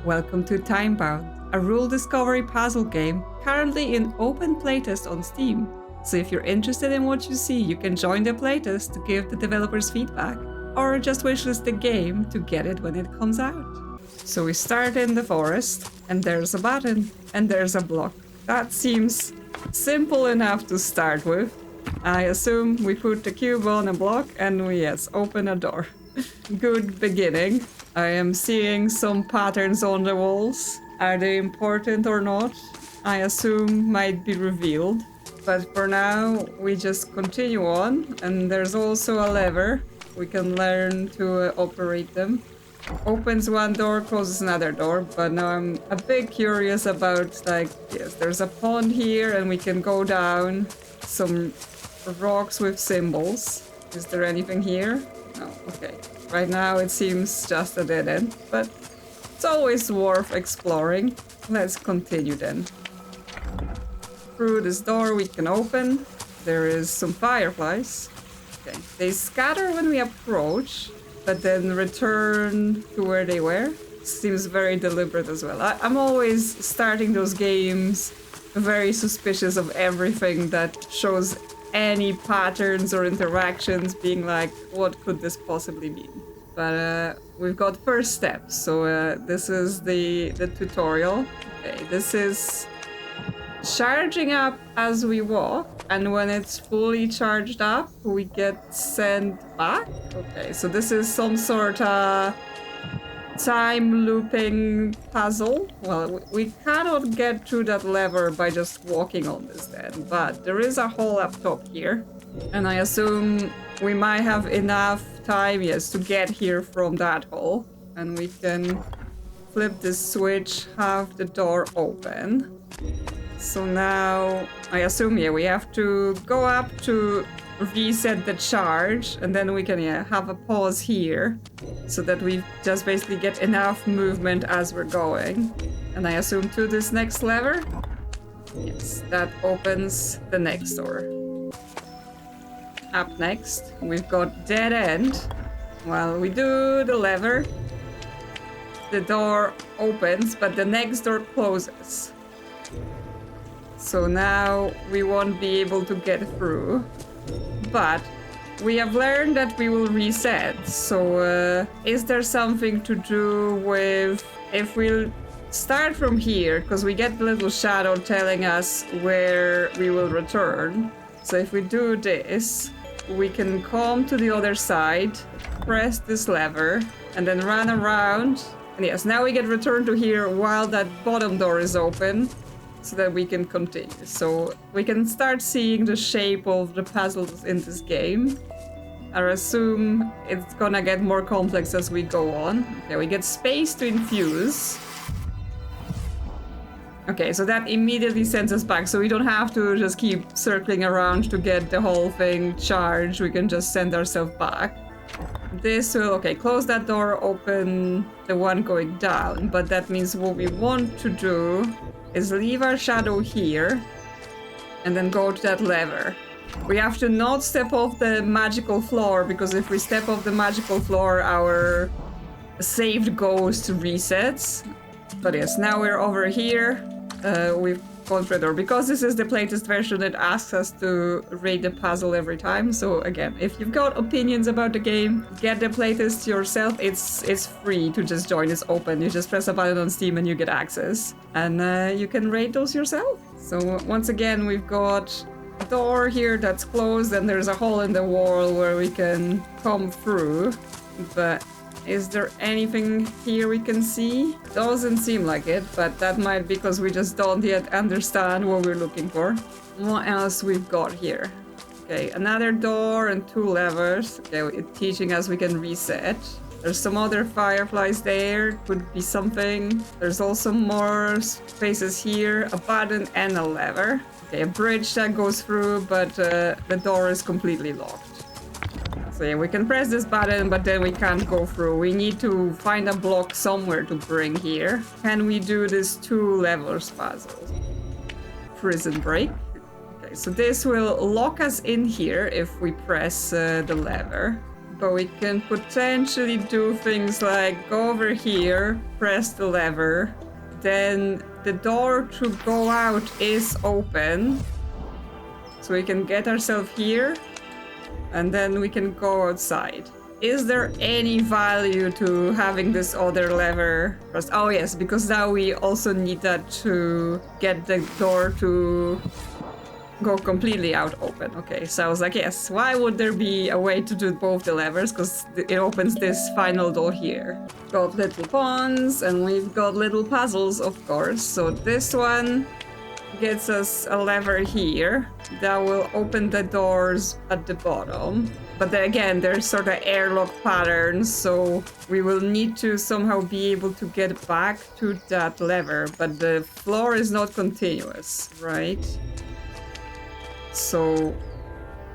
Welcome to Timebound, a rule discovery puzzle game currently in open playtest on Steam. So if you're interested in what you see, you can join the playtest to give the developers feedback, or just wishlist the game to get it when it comes out. So we start in the forest, and there's a button, and there's a block. That seems simple enough to start with. I assume we put the cube on a block and we, open a door. Good beginning. I am seeing some patterns on the walls. Are they important or not? I assume might be revealed. But for now, we just continue on, and there's also a lever. We can learn to operate them. Opens one door, closes another door, but now I'm a bit curious about, there's a pond here, and we can go down some rocks with symbols. Is there anything here? No, okay. Right now it seems just a dead end, but it's always worth exploring. Let's continue then. Through this door we can open. There is some fireflies. Okay. They scatter when we approach, but then return to where they were. Seems very deliberate as well. I'm always starting those games very suspicious of everything that shows any patterns or interactions, being like, what could this possibly mean? But we've got first steps. So this is the tutorial. Okay, this is charging up as we walk, and when it's fully charged up, we get sent back. Okay, so this is some sort of time looping puzzle. Well, we cannot get through that lever by just walking on this then, but there is a hole up top here, and I assume we might have enough time, to get here from that hole, and we can flip this switch, have the door open. So now, I assume, we have to go up to reset the charge, and then we can, have a pause here, so that we just basically get enough movement as we're going. And I assume to this next lever? Yes, that opens the next door. Up next, we've got dead end. While we do the lever, the door opens, but the next door closes. So now we won't be able to get through, but we have learned that we will reset. So is there something to do with if we start from here, because we get the little shadow telling us where we will return. So if we do this, we can come to the other side, press this lever, and then run around. And yes, now we get returned to here while that bottom door is open, so that we can continue. So we can start seeing the shape of the puzzles in this game. I assume it's gonna get more complex as we go on. Okay, we get space to infuse. Okay, so that immediately sends us back, so we don't have to just keep circling around to get the whole thing charged. We can just send ourselves back. This will, close that door, open the one going down, but that means what we want to do is leave our shadow here and then go to that lever. We have to not step off the magical floor, because if we step off the magical floor, our saved goes to resets. But yes, now we're over here. We've gone through the door. Because this is the playtest version, it asks us to rate the puzzle every time. So again, if you've got opinions about the game, get the playtest yourself. It's free to just join. It's open. You just press a button on Steam and you get access. And you can rate those yourself. So once again, we've got a door here that's closed, and there's a hole in the wall where we can come through. But is there anything here we can see? Doesn't seem like it, but that might be because we just don't yet understand what we're looking for. What else we've got here? Okay, another door and two levers. Okay, it's teaching us we can reset. There's some other fireflies there. Could be something. There's also more spaces here. A button and a lever. Okay, a bridge that goes through, but the door is completely locked. So we can press this button, but then we can't go through. We need to find a block somewhere to bring here. Can we do this 2 levels puzzle? Prison break. Okay, so this will lock us in here if we press the lever. but we can potentially do things like go over here, press the lever, then the door to go out is open. So we can get ourselves here, and then we can go outside. Is there any value to having this other lever? Oh yes, because now we also need that to get the door to go completely out open. Okay, so I was like, yes, why would there be a way to do both the levers? Because it opens this final door here. Got little pawns, and we've got little puzzles, of course. So this one gets us a lever here that will open the doors at the bottom. But then again, there's sort of airlock patterns, so we will need to somehow be able to get back to that lever. But the floor is not continuous, right? So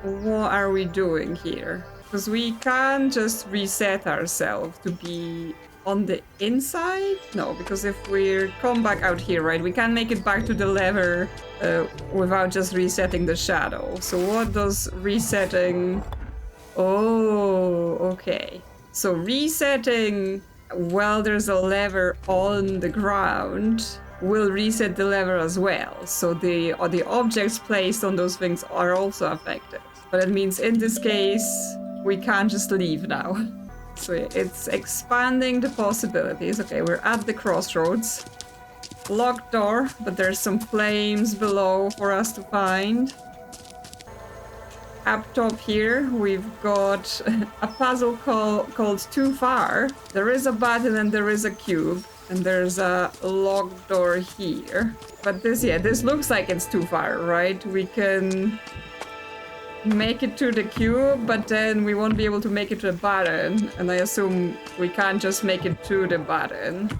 what are we doing here? Because we can't just reset ourselves to be on the inside? No, because if we come back out here, right, we can't make it back to the lever without just resetting the shadow. So what does resetting... Oh, okay. So resetting while there's a lever on the ground will reset the lever as well. So the objects placed on those things are also affected. But it means in this case, we can't just leave now. So it's expanding the possibilities. Okay, we're at the crossroads. Locked door, but there's some flames below for us to find. Up top here, we've got a puzzle called Too Far. There is a button and there is a cube. And there's a locked door here. But this looks like it's too far, right? We can make it to the cube, but then we won't be able to make it to the button. And I assume we can't just make it to the button.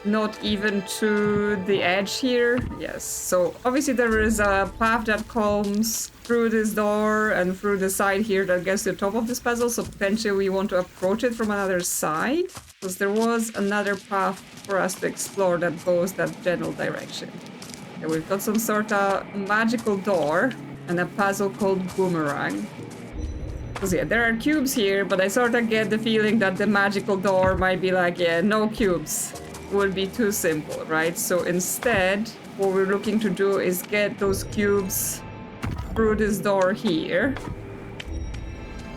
Not even to the edge here. Yes, so obviously there is a path that comes through this door and through the side here that gets to the top of this puzzle. So potentially we want to approach it from another side. Because there was another path for us to explore that goes that general direction. Okay, we've got some sort of magical door and a puzzle called Boomerang. Because yeah, there are cubes here, but I sort of get the feeling that the magical door might be like, yeah, no cubes. Would be too simple, right? So instead, what we're looking to do is get those cubes through this door here.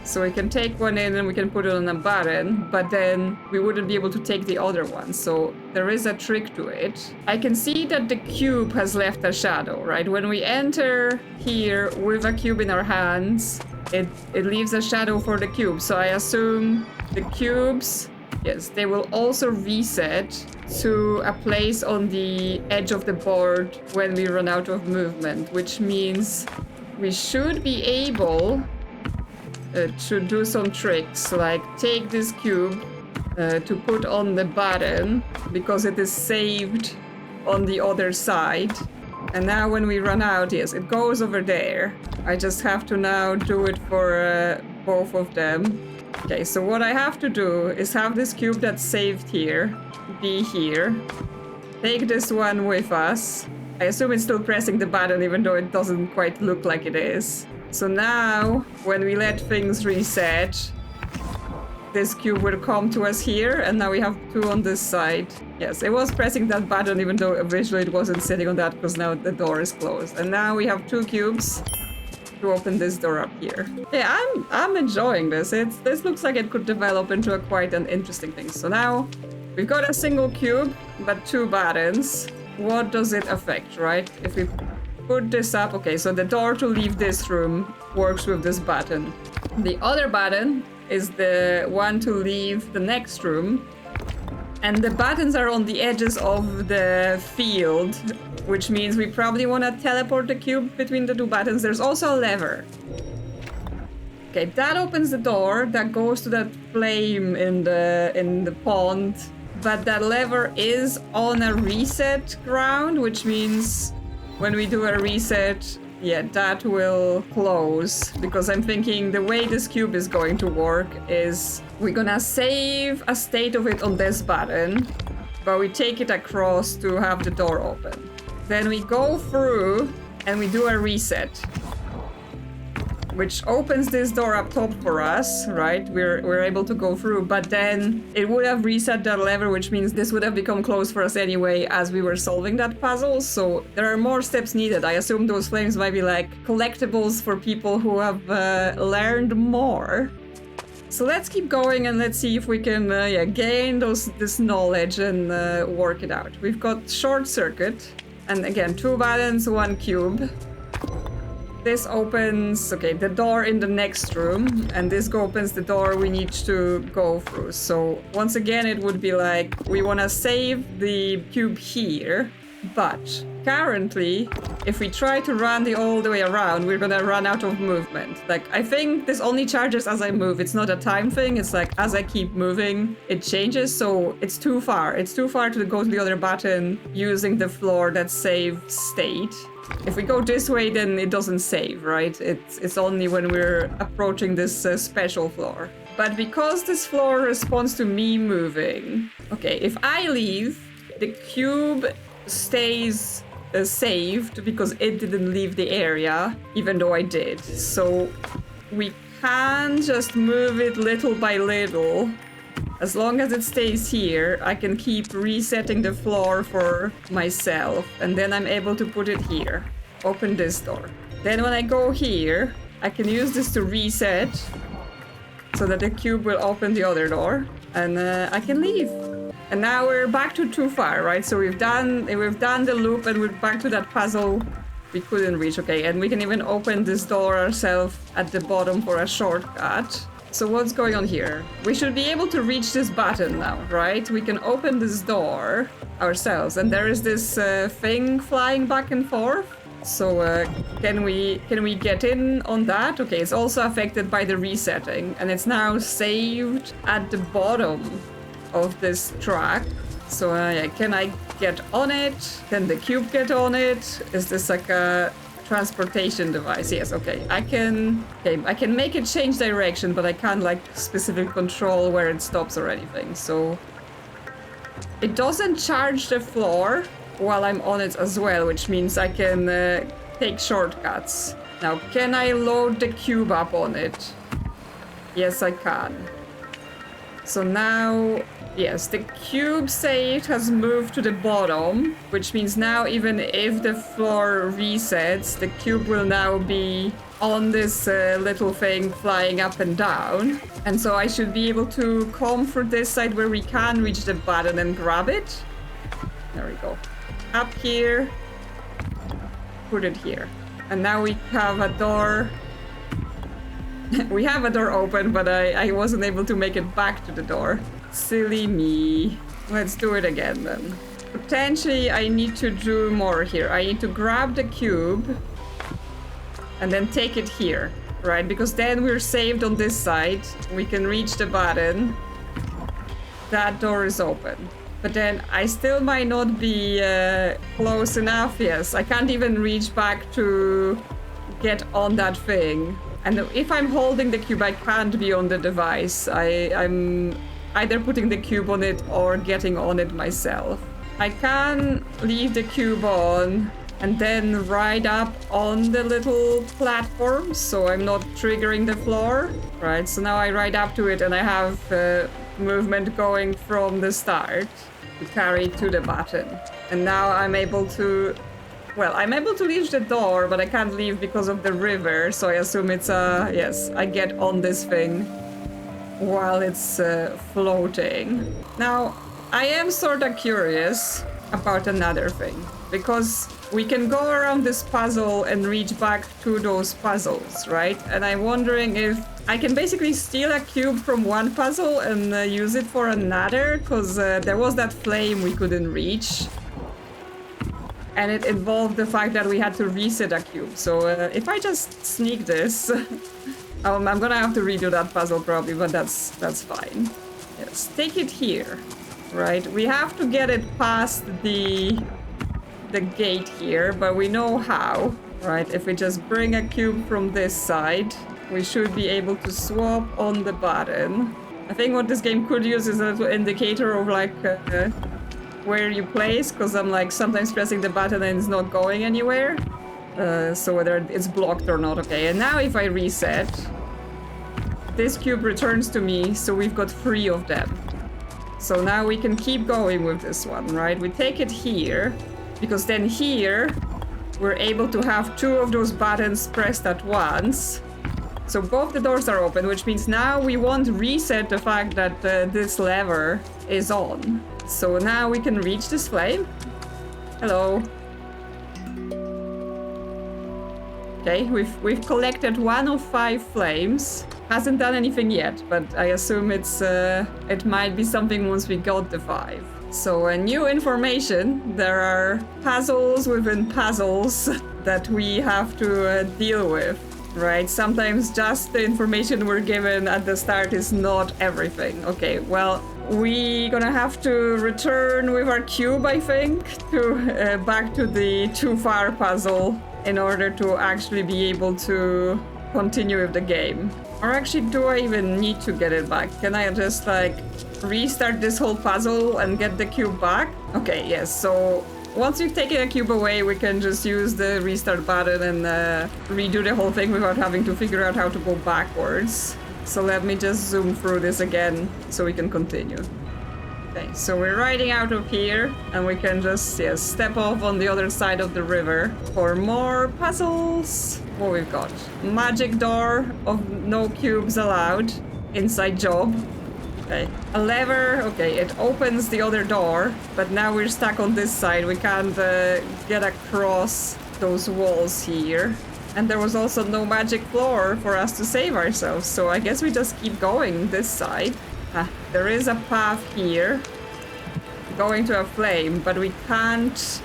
So we can take one in and we can put it on a button, but then we wouldn't be able to take the other one. So there is a trick to it. I can see that the cube has left a shadow, right? When we enter here with a cube in our hands, it leaves a shadow for the cube. So I assume the cubes, yes, they will also reset to a place on the edge of the board when we run out of movement, which means we should be able to do some tricks, like take this cube to put on the button because it is saved on the other side. And now when we run out, yes, it goes over there. I just have to now do it for both of them. Okay, so what I have to do is have this cube that's saved here be here. Take this one with us. I assume it's still pressing the button even though it doesn't quite look like it is. So now, when we let things reset, this cube will come to us here, and now we have two on this side. Yes, it was pressing that button even though visually it wasn't sitting on that because now the door is closed. And now we have two cubes to open this door up here. Yeah, I'm enjoying this. This looks like it could develop into quite an interesting thing. So now, we've got a single cube, but two buttons. What does it affect, right? If we put this up, okay, so the door to leave this room works with this button. The other button is the one to leave the next room. And the buttons are on the edges of the field, which means we probably want to teleport the cube between the two buttons. There's also a lever. Okay, that opens the door that goes to that flame in the pond. But that lever is on a reset ground, which means when we do a reset, yeah, that will close. Because I'm thinking the way this cube is going to work is we're gonna save a state of it on this button, but we take it across to have the door open. Then we go through and we do a reset. which opens this door up top for us, right? We're able to go through, but then it would have reset that lever, which means this would have become closed for us anyway as we were solving that puzzle. So there are more steps needed. I assume those flames might be like collectibles for people who have learned more. So let's keep going and let's see if we can gain this knowledge and work it out. We've got short circuit, and again, 2 buttons, 1 cube. This opens, the door in the next room, and this opens the door we need to go through. So once again, it would be like, we want to save the cube here, but currently, if we try to run all the way around, we're gonna run out of movement. Like, I think this only charges as I move. It's not a time thing. It's like, as I keep moving, it changes. So it's too far. It's too far to go to the other button using the floor that saves state. If we go this way, then it doesn't save, right? It's only when we're approaching this special floor. But because this floor responds to me moving, if I leave, the cube stays saved because it didn't leave the area, even though I did. So we can just move it little by little. As long as it stays here, I can keep resetting the floor for myself, and then I'm able to put it here. Open this door. Then when I go here, I can use this to reset so that the cube will open the other door, and I can leave. And now we're back to too far, right? So we've done the loop, and we're back to that puzzle we couldn't reach. Okay, and we can even open this door ourselves at the bottom for a shortcut. So what's going on here? We should be able to reach this button now, right? We can open this door ourselves, and there is this thing flying back and forth. So can we get in on that? Okay, it's also affected by the resetting, and it's now saved at the bottom of this track. So can I get on it? Can the cube get on it? Is this like a transportation device? Yes, okay. I can make it change direction, but I can't like specifically control where it stops or anything. So it doesn't charge the floor while I'm on it as well, which means I can take shortcuts. Now, can I load the cube up on it? Yes, I can. So now, yes, the cube saved has moved to the bottom, which means now even if the floor resets, the cube will now be on this little thing flying up and down. And so I should be able to come through this side where we can reach the button and grab it. There we go. Up here, put it here. And now we have a door. We have a door open, but I wasn't able to make it back to the door. Silly me. Let's do it again then. Potentially I need to do more here. I need to grab the cube and then take it here, right? Because then we're saved on this side. We can reach the button. That door is open. But then I still might not be close enough. Yes, I can't even reach back to get on that thing. And if I'm holding the cube, I can't be on the device. I'm either putting the cube on it or getting on it myself. I can leave the cube on and then ride up on the little platform, so I'm not triggering the floor. Right, so now I ride up to it and I have movement going from the start to carry to the button. And now I'm able to... Well, I'm able to reach the door, but I can't leave because of the river, so I assume it's yes, I get on this thing while it's floating. Now, I am sort of curious about another thing, because we can go around this puzzle and reach back to those puzzles, right? And I'm wondering if I can basically steal a cube from one puzzle and use it for another, because there was that flame we couldn't reach. And it involved the fact that we had to reset a cube. So if I just sneak this, I'm gonna have to redo that puzzle probably, but that's fine. Yes, take it here, right? We have to get it past the gate here, but we know how, right? If we just bring a cube from this side, we should be able to swap on the button. I think what this game could use is a little indicator of like where you place, because I'm like sometimes pressing the button and it's not going anywhere. So whether it's blocked or not. Okay, and now if I reset, this cube returns to me, so we've got 3 of them. So now we can keep going with this one, right? We take it here, because then here, we're able to have 2 of those buttons pressed at once. So both the doors are open, which means now we won't reset the fact that this lever is on. So now we can reach this flame. Hello. Okay, we've collected 1 of 5 flames. Hasn't done anything yet, but I assume it might be something once we got the 5. So new information. There are puzzles within puzzles that we have to deal with, right? Sometimes just the information we're given at the start is not everything. Okay, well, we're gonna have to return with our cube, I think, to back to the too far puzzle in order to actually be able to continue with the game. Or actually, do I even need to get it back? Can I just like restart this whole puzzle and get the cube back? Okay, yes, so once you've taken a cube away, we can just use the restart button and redo the whole thing without having to figure out how to go backwards. So let me just zoom through this again so we can continue. Okay, so we're riding out of here, and we can just step off on the other side of the river for more puzzles. What we've got? Magic door of no cubes allowed. Inside job. Okay. A lever. Okay, it opens the other door, but now we're stuck on this side. We can't get across those walls here. And there was also no magic floor for us to save ourselves, so I guess we just keep going this side. There is a path here going to a flame, but we can't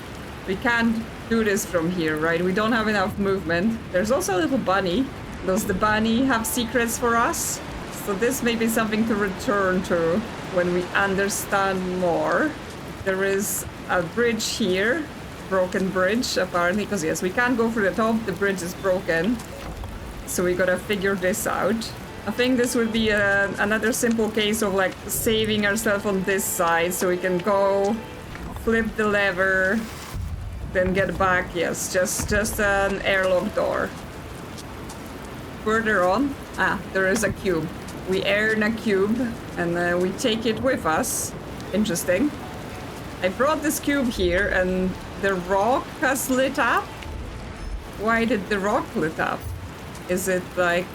do this from here, right? We don't have enough movement. There's also a little bunny. Does the bunny have secrets for us? So this may be something to return to when we understand more. There is a bridge here, broken bridge apparently, because yes, we can't go through the top, the bridge is broken. So we gotta figure this out. I think this would be another simple case of like saving ourselves on this side so we can go, flip the lever, then get back. Yes, just an airlock door. Further on, there is a cube. We earn a cube and we take it with us. Interesting. I brought this cube here and the rock has lit up. Why did the rock lit up? Is it like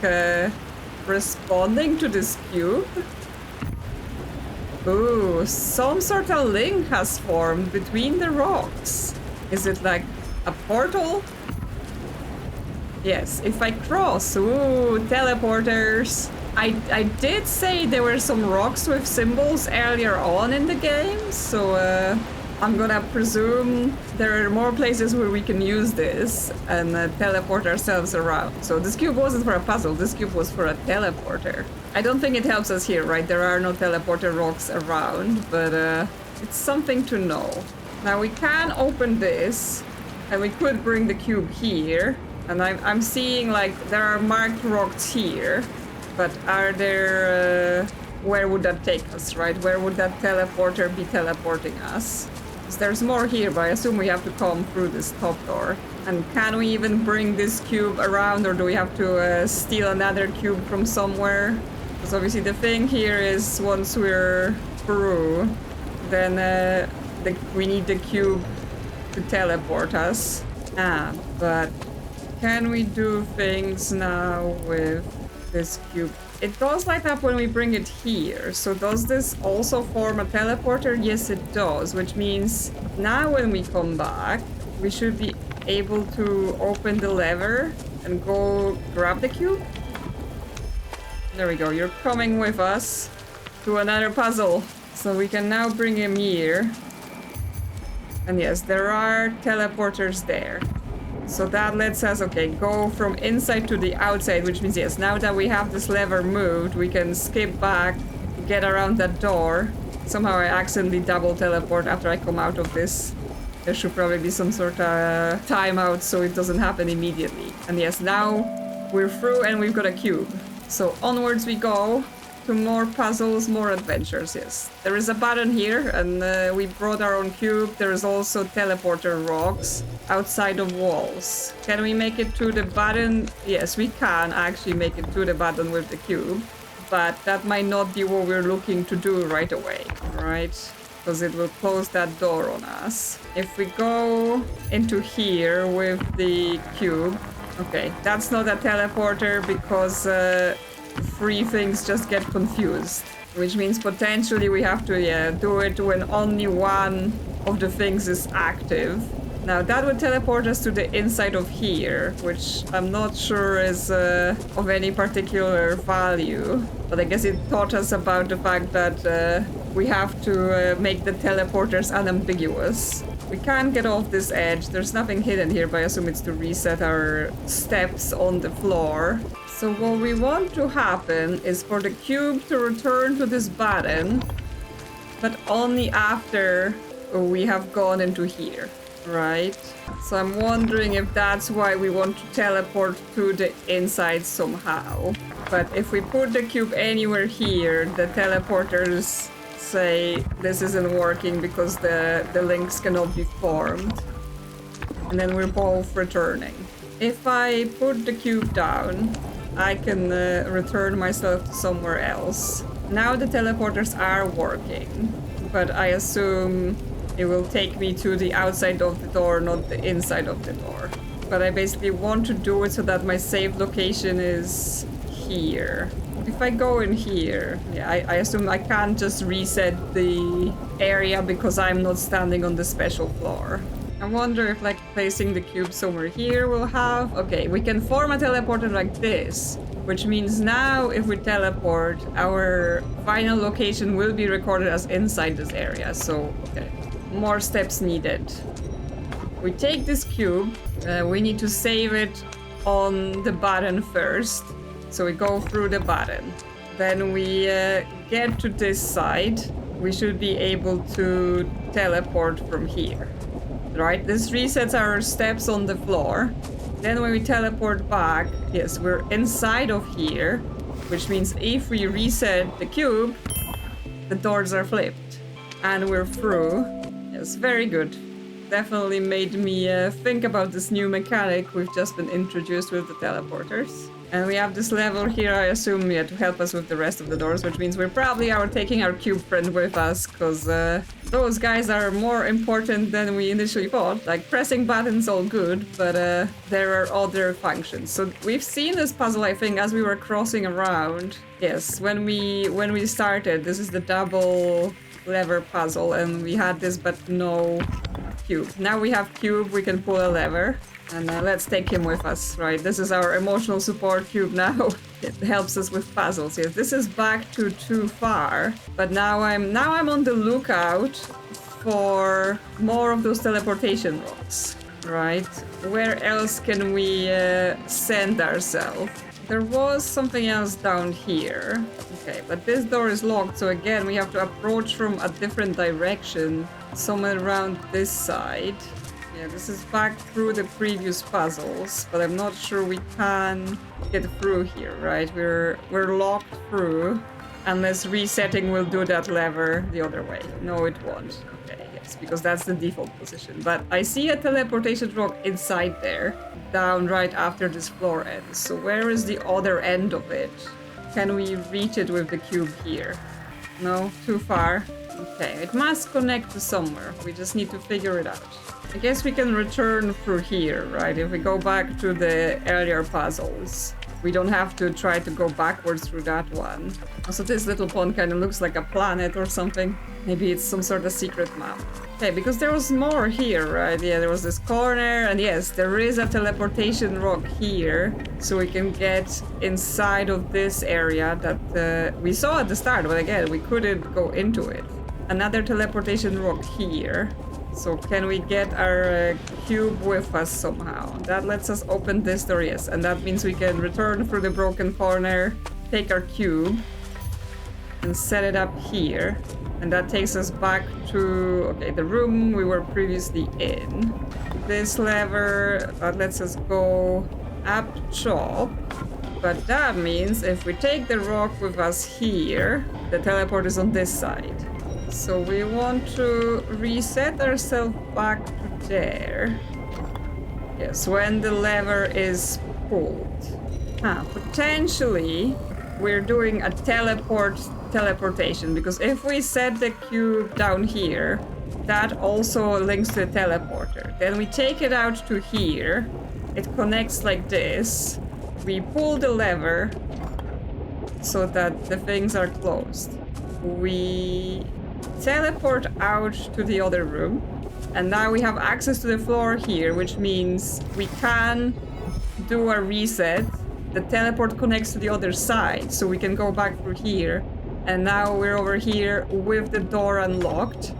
responding to this cube? Ooh, some sort of link has formed between the rocks. Is it like a portal? Yes, if I cross, ooh, teleporters. I did say there were some rocks with symbols earlier on in the game, so I'm gonna presume there are more places where we can use this and teleport ourselves around. So this cube wasn't for a puzzle, this cube was for a teleporter. I don't think it helps us here, right? There are no teleporter rocks around, but it's something to know. Now we can open this, and we could bring the cube here, and I'm seeing like there are marked rocks here, but are there, where would that take us, right? Where would that teleporter be teleporting us? There's more here, but I assume we have to come through this top door. And can we even bring this cube around, or do we have to steal another cube from somewhere? Because obviously the thing here is once we're through, then we need the cube to teleport us. But can we do things now with this cube? It does light up when we bring it here, so does this also form a teleporter? Yes, it does, which means now when we come back, we should be able to open the lever and go grab the cube. There we go, you're coming with us to another puzzle. So we can now bring him here. And yes, there are teleporters there. So that lets us, okay, go from inside to the outside, which means, yes, now that we have this lever moved, we can skip back, get around that door. Somehow I accidentally double teleport after I come out of this. There should probably be some sort of timeout so it doesn't happen immediately. And yes, now we're through and we've got a cube. So onwards we go. to more puzzles, more adventures, yes. There is a button here, and we brought our own cube. There is also teleporter rocks outside of walls. Can we make it to the button? Yes, we can actually make it to the button with the cube, but that might not be what we're looking to do right away, right? Because it will close that door on us. If we go into here with the cube, okay, that's not a teleporter because three things just get confused, which means potentially we have to do it when only one of the things is active. Now that would teleport us to the inside of here, which I'm not sure is of any particular value, but I guess it taught us about the fact that we have to make the teleporters unambiguous. We can't get off this edge. There's nothing hidden here, but I assume it's to reset our steps on the floor. So what we want to happen is for the cube to return to this button, but only after we have gone into here, right? So I'm wondering if that's why we want to teleport to the inside somehow. But if we put the cube anywhere here, the teleporters say this isn't working because the links cannot be formed. And then we're both returning. If I put the cube down, I can return myself to somewhere else. Now the teleporters are working, but I assume it will take me to the outside of the door, not the inside of the door. But I basically want to do it so that my save location is here. If I go in here, yeah, I assume I can't just reset the area because I'm not standing on the special floor. I wonder if like placing the cube somewhere here will have... Okay, we can form a teleporter like this, which means now if we teleport, our final location will be recorded as inside this area. So, okay, more steps needed. We take this cube, we need to save it on the button first. So we go through the button. Then we get to this side. We should be able to teleport from here. Right, this resets our steps on the floor. Then when we teleport back, yes, we're inside of here, which means if we reset the cube, the doors are flipped and we're through. Yes, very good. Definitely made me think about this new mechanic we've just been introduced with the teleporters. And we have this level here, I assume, to help us with the rest of the doors, which means we're probably taking our cube friend with us, because those guys are more important than we initially thought. Like, pressing buttons, all good, but there are other functions. So we've seen this puzzle, I think, as we were crossing around. Yes, when we started, this is the double lever puzzle, and we had this, but no cube. Now we have cube, we can pull a lever. And let's take him with us, right? This is our emotional support cube now. It helps us with puzzles. Yes, this is back to too far, but now I'm on the lookout for more of those teleportation rocks, right? Where else can we send ourselves? There was something else down here. Okay, but this door is locked, so again we have to approach from a different direction, somewhere around this side. Yeah, this is back through the previous puzzles, but I'm not sure we can get through here, right? We're locked through, unless resetting will do that lever the other way. No, it won't. Okay, yes, because that's the default position. But I see a teleportation rock inside there, down right after this floor ends. So where is the other end of it? Can we reach it with the cube here? No, too far. Okay, it must connect to somewhere. We just need to figure it out. I guess we can return through here, right? If we go back to the earlier puzzles, we don't have to try to go backwards through that one. Also, this little pond kind of looks like a planet or something. Maybe it's some sort of secret map. Okay, because there was more here, right? Yeah, there was this corner, and yes, there is a teleportation rock here, so we can get inside of this area that we saw at the start, but again, we couldn't go into it. Another teleportation rock here. So can we get our cube with us somehow? That lets us open this door, yes. And that means we can return through the broken corner, take our cube, and set it up here. And that takes us back to, okay, the room we were previously in. This lever, that lets us go up top. But that means if we take the rock with us here, the teleport is on this side. So we want to reset ourselves back to there. Yes, when the lever is pulled. Potentially we're doing a teleportation, because if we set the cube down here, that also links to the teleporter. Then we take it out to here. It connects like this. We pull the lever so that the things are closed. We teleport out to the other room. And now we have access to the floor here, which means we can do a reset. The teleport connects to the other side, so we can go back through here. And now we're over here with the door unlocked.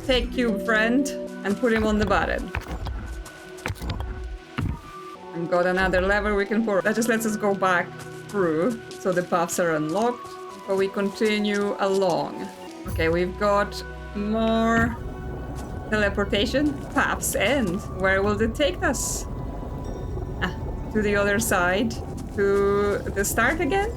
Take cube friend and put him on the button. And got another lever we can pull. That just lets us go back through, so the paths are unlocked. But we continue along. Okay, we've got more teleportation. Paths end. Where will it take us? To the other side. To the start again?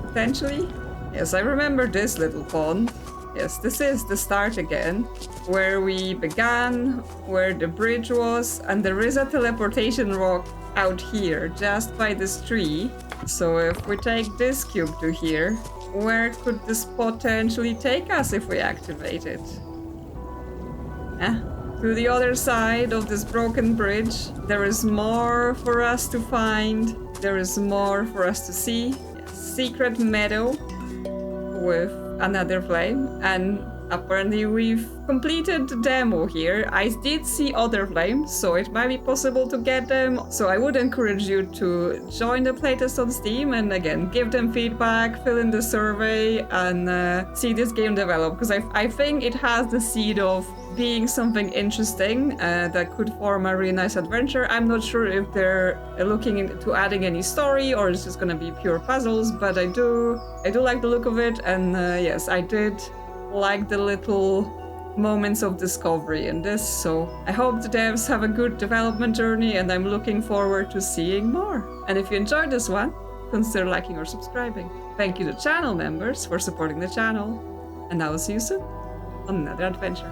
Potentially? Yes, I remember this little pond. Yes, this is the start again. Where we began, where the bridge was, and there is a teleportation rock out here, just by this tree. So if we take this cube to here, where could this potentially take us if we activate it? To the other side of this broken bridge. There is more for us to find. There is more for us to see. Secret meadow with another flame. And apparently we've completed the demo here. I did see other flames, so it might be possible to get them. So I would encourage you to join the playtest on Steam and again, give them feedback, fill in the survey, and see this game develop. Because I think it has the seed of being something interesting that could form a really nice adventure. I'm not sure if they're looking into adding any story or it's just gonna be pure puzzles, but I do like the look of it, and yes, I did like the little moments of discovery in this, so I hope the devs have a good development journey, and I'm looking forward to seeing more. And if you enjoyed this one, consider liking or subscribing. Thank you to channel members for supporting the channel, and I will see you soon on another adventure.